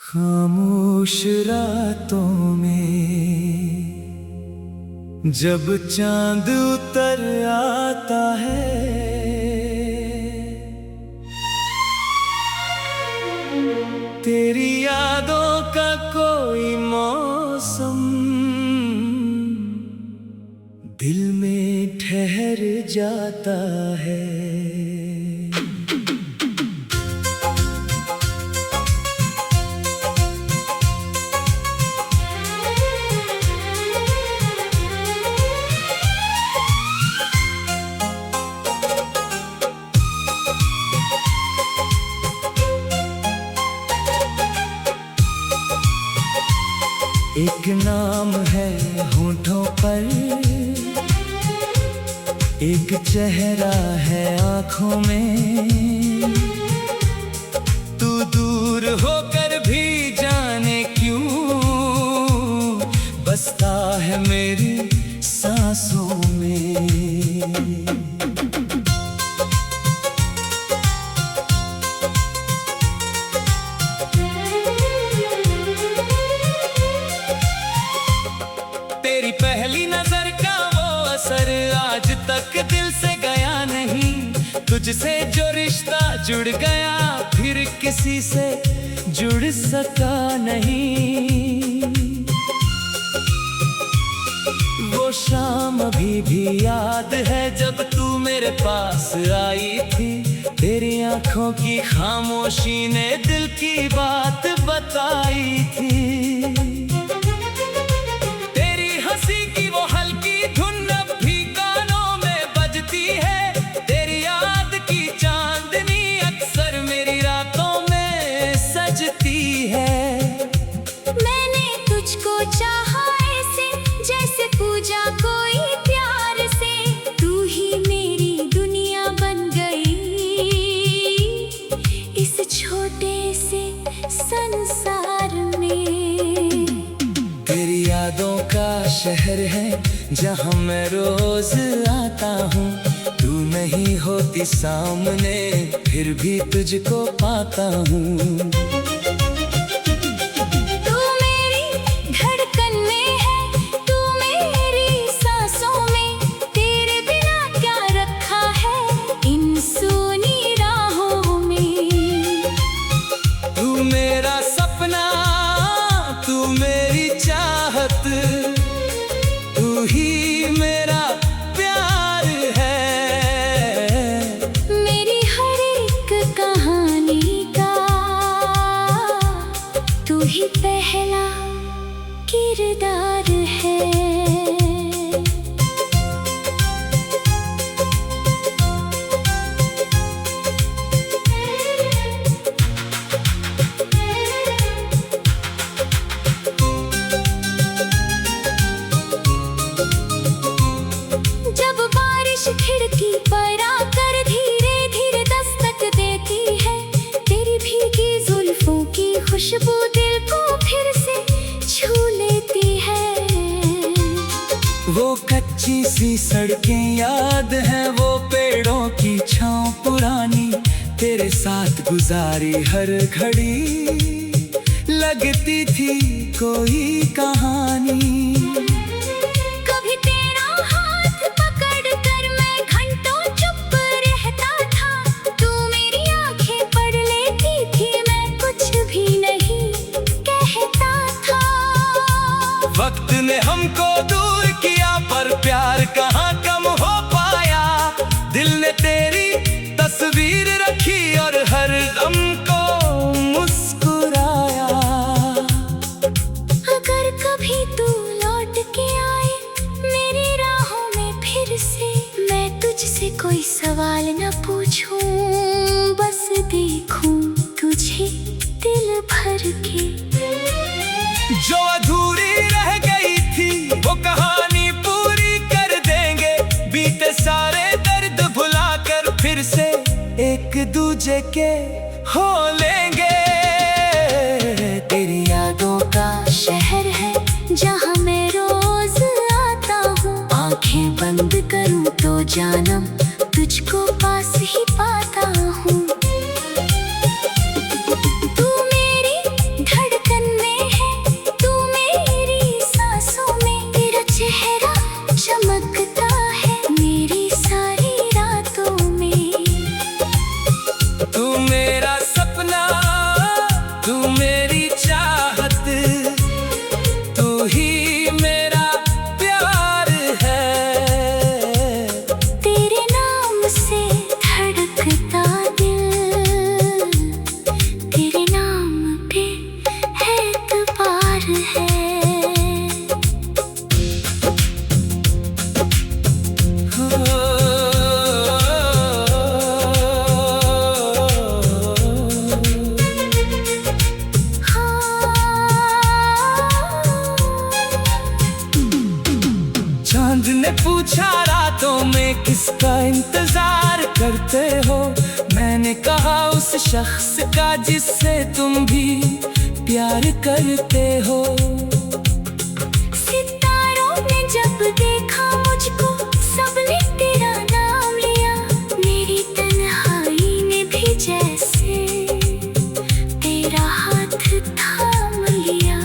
खामोश रातों में जब चांद उतर आता है, तेरी यादों का कोई मौसम दिल में ठहर जाता है। एक नाम है होठों पर, एक चेहरा है आँखों में। तू दूर होकर भी जाने क्यों बसता है मेरी सांसों में। तेरी पहली नजर का वो असर आज तक दिल से गया नहीं। तुझसे जो रिश्ता जुड़ गया फिर किसी से जुड़ सका नहीं। वो शाम अभी भी याद है जब तू मेरे पास आई थी। तेरी आंखों की खामोशी ने दिल की बात बताई थी। मैंने तुझको चाहा ऐसे जैसे पूजा कोई प्यार से। तू ही मेरी दुनिया बन गई इस छोटे से संसार में। तेरी यादों का शहर है जहाँ मैं रोज आता हूँ। तू नहीं होती सामने फिर भी तुझको पाता हूँ। तू ही मेरा प्यार है, मेरी हर एक कहानी का तू ही पहला किरदार है। खिड़की पर आकर धीरे धीरे दस्तक देती है। तेरी भीगी जुल्फों की खुशबू दिल को फिर से छू लेती है। वो कच्ची सी सड़कें याद हैं, वो पेड़ों की छांव पुरानी। तेरे साथ गुजारी हर घड़ी लगती थी कोई कहानी। वक्त ने हमको दूर किया पर प्यार कहाँ कम हो पाया। दिल ने तेरी तस्वीर रखी और हर गम को मुस्कुराया। अगर कभी तू लौट के आए मेरी राहों में फिर से, मैं तुझसे कोई सवाल न पूछूं, बस देखूं तुझे दिल भर के। जो अधूरी रह गई थी वो कहानी पूरी कर देंगे। बीते सारे दर्द भुलाकर फिर से एक दूजे के हो लेंगे। तेरी यादों का शहर है जहाँ मैं रोज आता हूँ। आंखें बंद करूँ तो जानम तुझको पास ही पाता हूँ। तू मेरी धड़कन पूछा रातों में किसका इंतजार करते हो। मैंने कहा उस शख्स का जिससे तुम भी प्यार करते हो। सितारों ने जब देखा मुझको सबने तेरा नाम लिया। मेरी तन्हाई ने भी जैसे तेरा हाथ थाम लिया।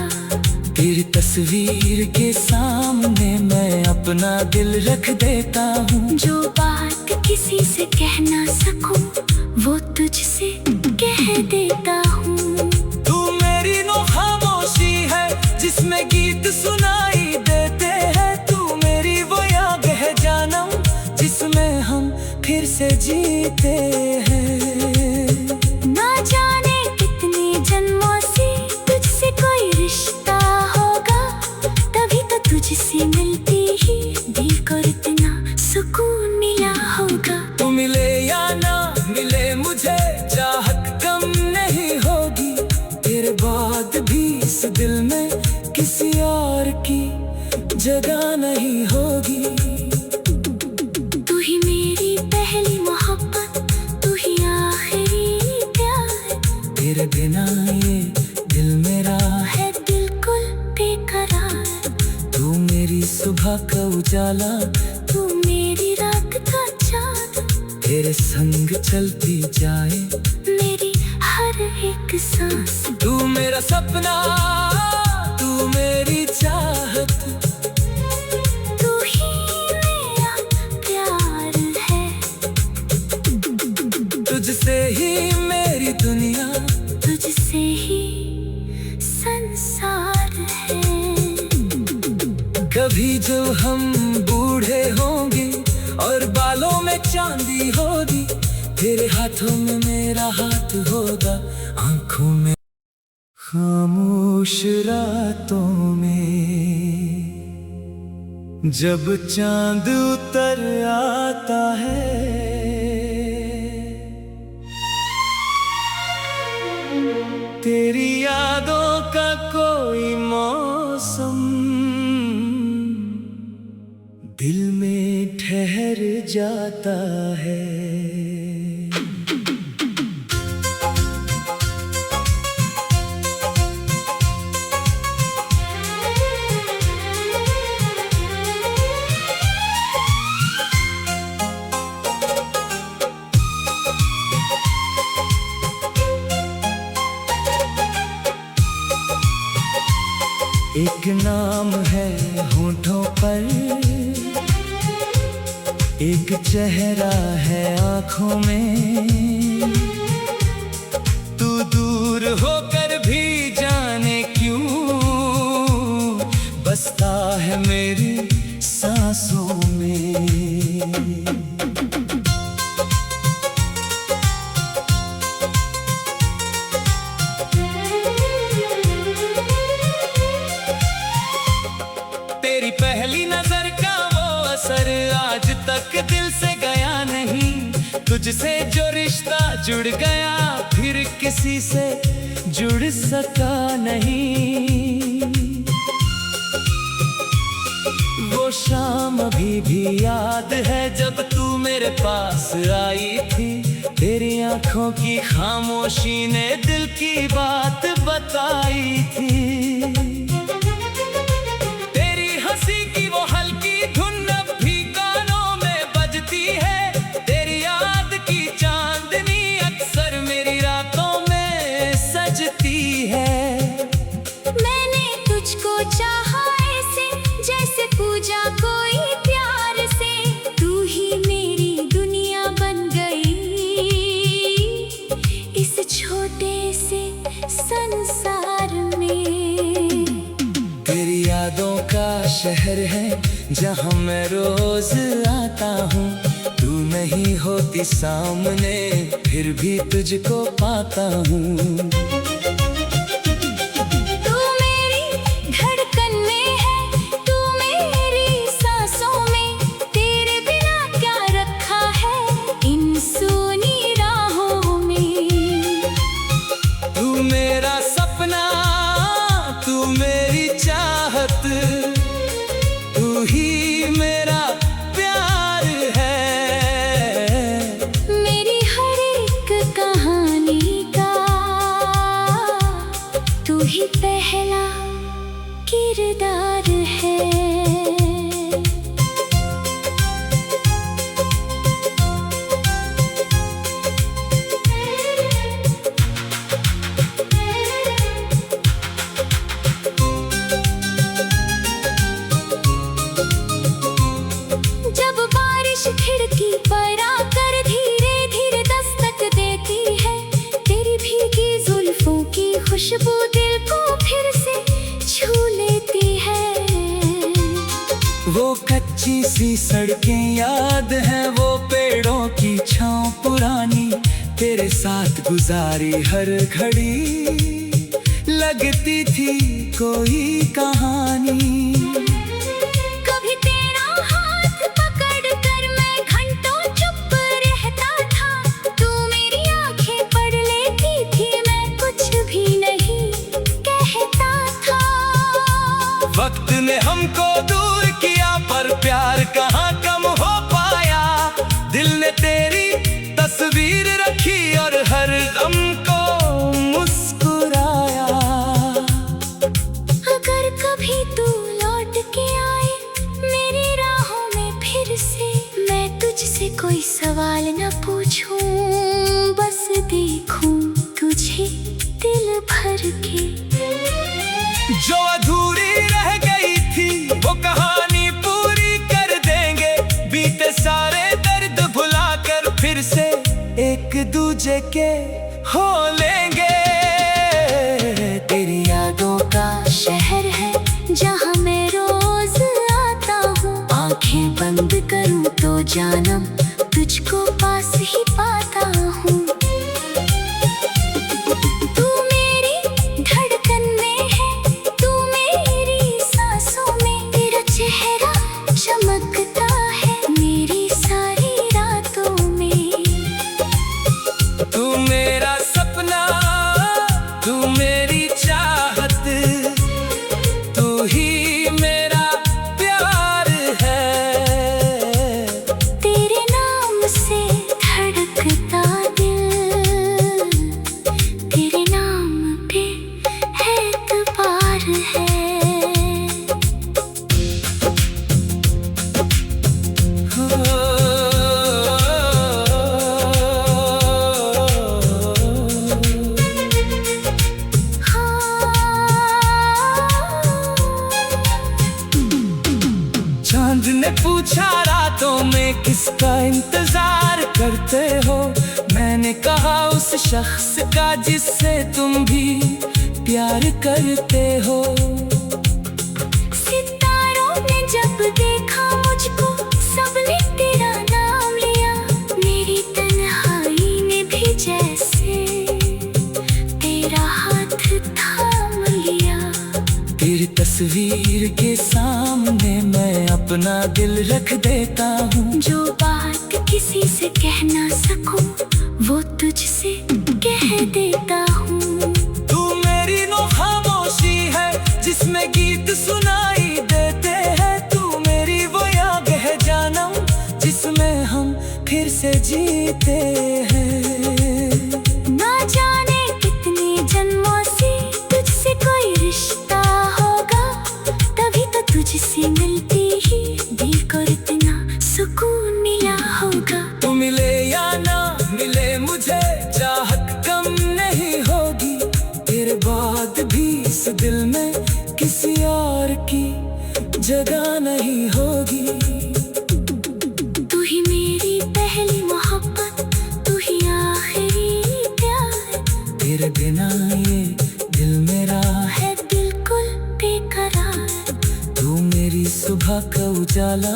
तेरी तस्वीर के सामने मैं अपना दिल रख देता हूँ। जो बात किसी से कह ना सकूं वो तुझसे कह देता हूँ। तू मेरी नो खामोशी है जिसमें गीत सुनाई देते हैं। तू मेरी वो याद है जानम जिसमें हम फिर से जीते हैं। ना जाने कितने जन्मों से तुझसे कोई रिश्ता होगा। तभी तो तुझसे मिलती ही दिल को इतना सुकून मिला होगा। तू मिले या ना मिले मुझे चाहत कम नहीं होगी। तेरे बाद भी इस दिल में किसी और की जगह नहीं होगी। तू ही मेरी पहली मोहब्बत, तू ही आखिरी प्यार। तेरे बिना ये दिल मेरा है बिल्कुल बेकरार। तू मेरी सुबह का उजाला, तू मेरी रात का चाँद। तेरे संग चलती जाए मेरी हर एक सांस। तू मेरा सपना, तू मेरी चाहत। तू ही मेरा प्यार है। तुझसे ही मेरी दुनिया, तुझसे ही संसार है। कभी जो हम बूढ़े होंगे और बालों में चांदी होगी। तेरे हाथों में मेरा हाथ होगा, आंखों में खामोश रातों में जब चांद उतर आता है। तेरी यादों का कोई मौसम दिल में ठहर जाता है। एक नाम है होठों पर, एक चेहरा है आँखों में। तू दूर होकर भी जाने क्यों बसता है मेरी सांसों में। तेरी पहली नजर का वो असर आज तक दिल से गया नहीं। तुझसे जो रिश्ता जुड़ गया फिर किसी से जुड़ सका नहीं। वो शाम अभी भी याद है जब तू मेरे पास आई थी। तेरी आंखों की खामोशी ने दिल की बात बताई थी। हंसी की वो हल्की धुन अब भी कानों में बजती है। तेरी याद की चांदनी अक्सर मेरी रातों में सजती है। मैंने तुझको चाहा ऐसे जैसे पूजा कोई प्यार से। तू ही मेरी दुनिया बन गई इस छोटे से संसार में। तेरी यादों का शहर है जहाँ मैं रोज आता हूँ। तू नहीं होती सामने फिर भी तुझको पाता हूँ। तू मेरी धड़कन में है, तू मेरी सांसों में। तेरे बिना क्या रखा है इन सूनी राहों में। तू मेरा सपना, तू मेरी चाहत। तू ही मेरा ही पहला किरदार है। जब बारिश खिड़की पर आकर धीरे धीरे दस्तक देती है, तेरी भीगी जुल्फों की खुशबू दिल को फिर से छू लेती है। वो कच्ची सी सड़कें याद हैं, वो पेड़ों की छांव पुरानी, तेरे साथ गुजारी हर घड़ी लगती थी कोई कहानी। कभी तेरा हाथ पकड़ कर मैं घंटों चुप रहता था, तू मेरी आंखें पढ़ लेती थी, मैं कुछ भी नहीं कहता था। वक्त ने हमको दूर किया पर प्यार कहाँ कम हो पाया, दिल ने तेरी तस्वीर रखी और हर गम को मुस्कुराया। अगर कभी तू लौट के आए मेरी राहों में फिर से, मैं तुझसे कोई सवाल न पूछूं, बस देखूं तुझे दिल भर के। जो अधूरी रह गई थी वो कहानी पूरी कर देंगे, बीते सारे दर्द भुलाकर फिर से एक दूजे के हो लेंगे। तेरी यादों का शहर है जहाँ मैं रोज आता हूँ, आंखें बंद करूँ तो जानम तुझको पास ही पाता हूँ। तू मेरी धड़कन में है, तू मेरी सांसों में, तेरा चेहरा चमकता है मेरी सारी रातों में। तू मेरा सपना, तू मेरी चाहत, तू ही मेरा प्यार है। तेरे नाम से धड़कता दिल, तेरे नाम पे एतबार है। चांद ने पूछा रातों में किसका इंतजार करते हो, मैंने कहा उस शख्स का जिससे तुम भी प्यार करते हो। सितारों ने जब देखा मुझको सबने तेरा नाम लिया, मेरी तन्हाई ने भी जैसे तेरा हाथ थाम लिया। तेरी तस्वीर के सामने मैं अपना दिल रख देता हूँ, जो बात किसी से कह ना सकूं वो तुझसे कह देता हूँ। तू मेरी नो खामोशी है जिसमें गीत सुनाई देते हैं, तू मेरी वो याद है जानम जिसमें हम फिर से जीते हैं। ना जाने कितने जन्मों से तुझसे कोई रिश्ता होगा, तभी तो तुझसे मिलती ही दिल को इतना सुकून मिला होगा। तू मिले या ना मिले मुझे चाहत कम नहीं होगी, तेरे बाद भी इस दिल में किसी और की जगह नहीं होगी। तू ही मेरी पहली मोहब्बत, तू ही आखिरी प्यार, तेरे बिना ये दिल मेरा है बिल्कुल बेकरार। तू मेरी सुबह का उजाला,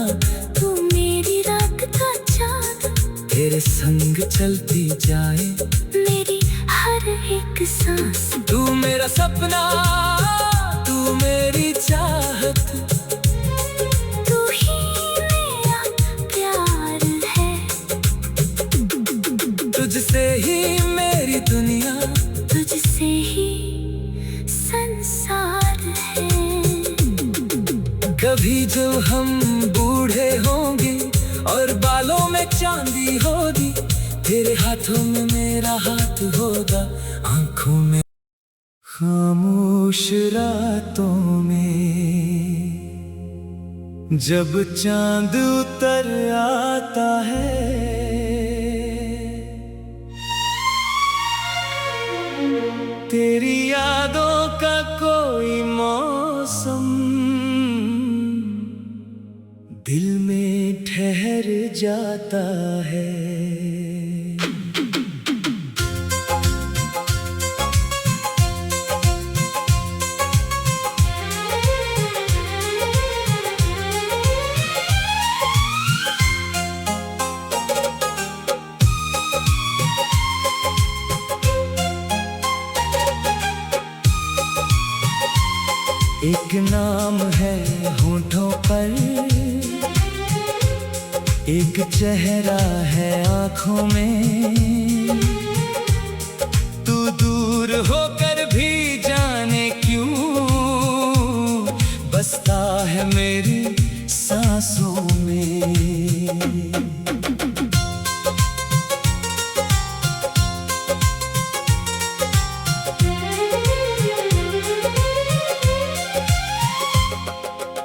तू मेरी रात का चाँद, तेरे संग चलती जाए मेरी हर एक सांस। तू मेरा सपना, तू मेरी चाहत, तू ही मेरा प्यार है। तुझसे ही मेरी दुनिया, तुझसे ही संसार है। कभी जब हम बूढ़े होंगे और बालों में चांदी होगी, तेरे हाथों में मेरा हाथ होगा, आंखों में खामोश। होश रातों में जब चांद उतर आता है, तेरी यादों का कोई मौसम दिल में ठहर जाता है। एक नाम है होठों पर, एक चेहरा है आँखों में। तू दूर होकर भी जाने क्यों बसता है मेरी सांसों में।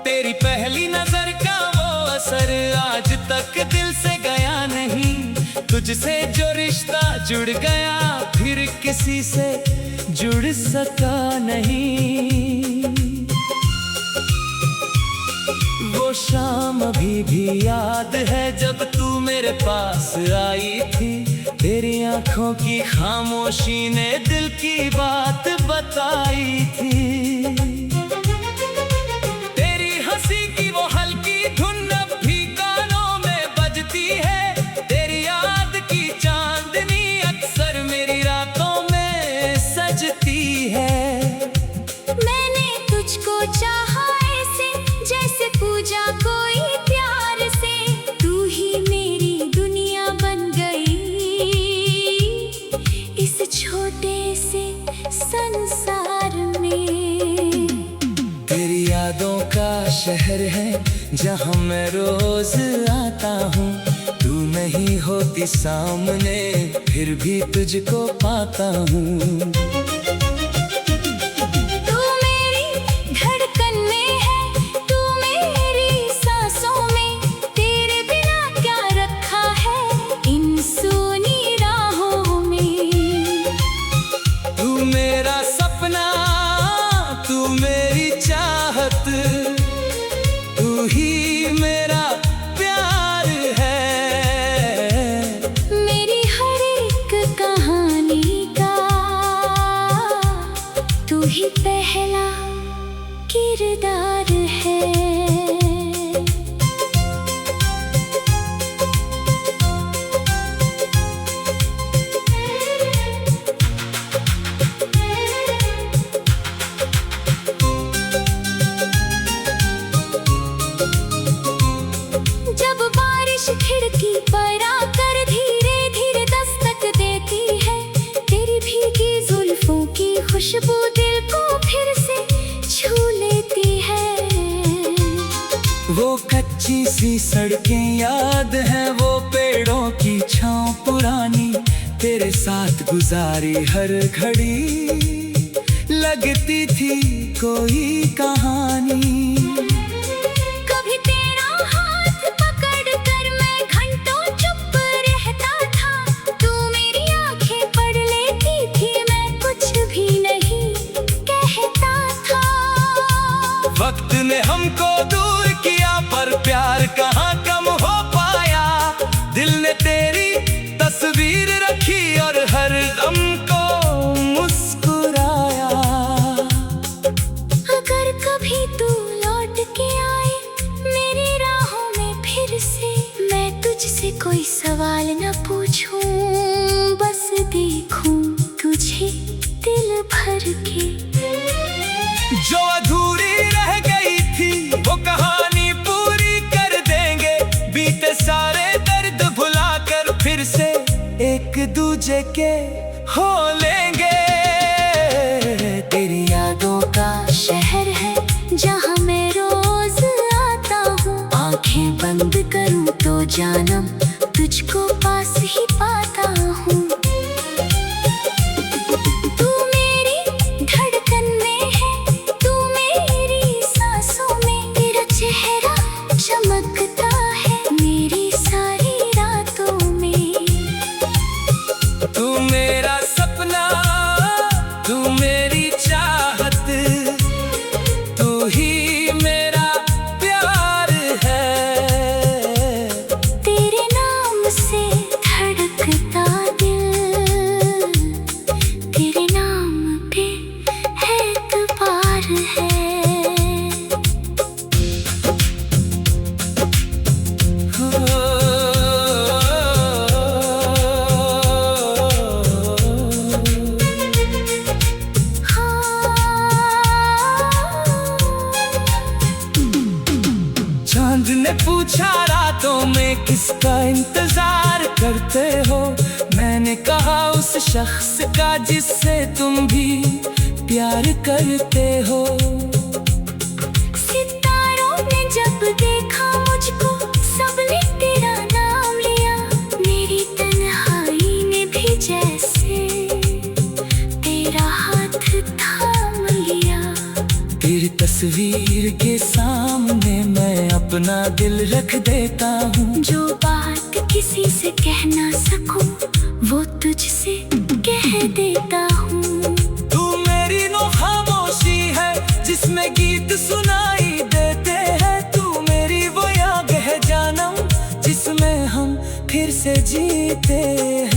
तेरी पहली नजर का वो असर आज तक दिल से गया नहीं। तुझसे जो रिश्ता जुड़ गया फिर किसी से जुड़ सका नहीं। वो शाम अभी भी याद है जब तू मेरे पास आई थी। तेरी आंखों की खामोशी ने दिल की बात बताई थी। मैंने तुझको चाहा ऐसे जैसे पूजा कोई प्यार से। तू ही मेरी दुनिया बन गई इस छोटे से संसार में। तेरी यादों का शहर है जहाँ मैं रोज आता हूँ। तू नहीं होती सामने फिर भी तुझको पाता हूँ। तू ही मेरा प्यार है, मेरी हर एक कहानी का तू ही पहला किरदार है। खिड़की पर आकर धीरे धीरे दस्तक देती है। तेरी भीगी जुल्फों की खुशबू दिल को फिर से छू लेती है। वो कच्ची सी सड़कें याद हैं, वो पेड़ों की छांव पुरानी। तेरे साथ गुजारी हर घड़ी लगती थी कोई कहानी। वक्त ने हमको दूर किया पर प्यार कहाँ कम हो पाया। दिल ने तेरी तस्वीर रखी और हर दम को मुस्कुराया। अगर कभी तू लौट के आए मेरी राहों में फिर से, मैं तुझसे कोई सवाल न पूछूं, बस देखूं तुझे दिल भर के। जो अधूरी रह गई थी वो कहानी पूरी कर देंगे। बीते सारे दर्द भुलाकर फिर से एक दूजे के हो लेंगे। तेरी यादों का शहर है जहाँ मैं रोज आता हूँ। आंखें बंद करूँ तो जानम तुझको पास ही पाता हूँ। तू मेरी धड़कन में है, प्यार है। चांद ने पूछा रातों में किसका इंतजार करते हो, मैंने कहा उस शख्स का जिससे तुम भी प्यार करते हो। सितारों ने जब देखा मुझको सबने तेरा नाम लिया, मेरी तन्हाई ने भी जैसे तेरा हाथ थाम लिया। तेरी तस्वीर के सामने मैं अपना दिल रख देता हूँ, जो बात किसी से कह ना सकूं वो तुझसे कह देता हूँ। तू मेरी नो खामोशी है जिसमें गीत सुनाई देते हैं, तू मेरी वो याद है जानम जिसमें हम फिर से जीते हैं।